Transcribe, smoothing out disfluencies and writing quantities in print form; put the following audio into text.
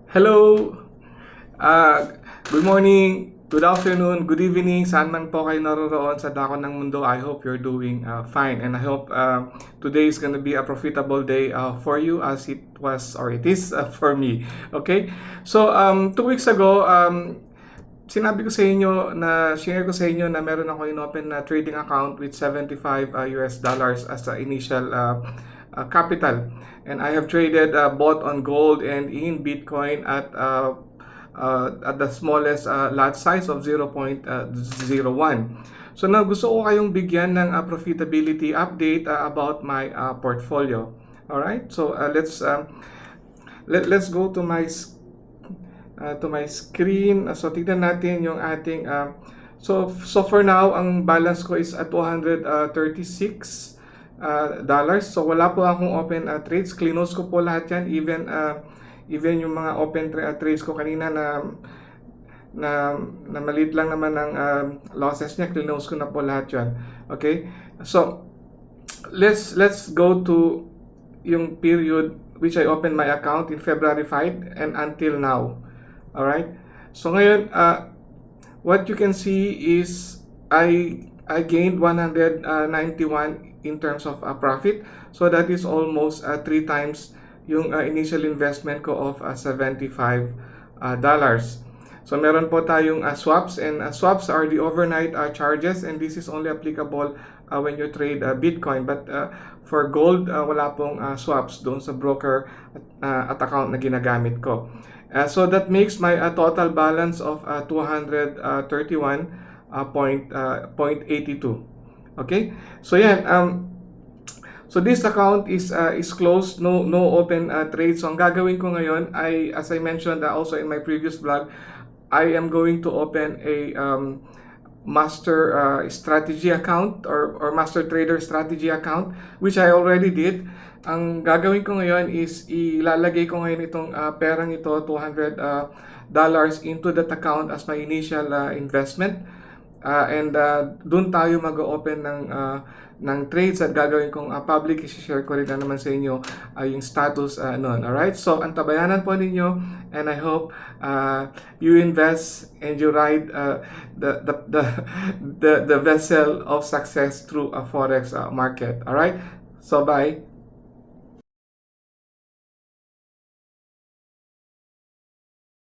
Hello! Uh, Good morning, good afternoon, good evening, saan man po kayo naroroon sa dako ng mundo. I hope you're doing fine, and I hope today is gonna be a profitable day for you as it was or it is for me. Okay? So, 2 weeks ago, sinabi ko sa inyo na share ko sa inyo na meron ako in-open na trading account with 75 US dollars as the initial capital. And I have traded both on gold and in Bitcoin at the smallest lot size of 0.01. So now gusto ko kayong bigyan ng profitability update about my portfolio. All right? So let's go to my screen. So tignan natin yung ating so for now ang balance ko is at 236 dollars. So wala po akong open trades. Close ko po lahat yan, even yung mga open trades ko kanina na maliit lang naman ang losses niya, close ko na po lahat yan. Okay? So let's go to yung period which I opened my account in February 5 and until now. All right? So ngayon what you can see is I gained 191 in terms of profit. So that is almost 3 times yung initial investment ko of $75. So meron po tayong swaps, and swaps are the overnight charges, and this is only applicable when you trade Bitcoin. But for gold, wala pong swaps doon sa broker at account na ginagamit ko. So that makes my total balance of 231.82. Okay? So yan, so this account is closed, no open trades. So ang gagawin ko ngayon ay, as I mentioned also in my previous vlog, I am going to open a master strategy account or master trader strategy account, which I already did. Ang gagawin ko ngayon is ilalagay ko ngayon itong perang ito, $200 into that account as my initial investment. And doon tayo mag-open ng trades at gagawin kong public. I-share ko rin na naman sa inyo yung status noon. Alright? So, antabayanan po ninyo, and I hope you invest and you ride the vessel of success through a forex market. Alright? So, bye!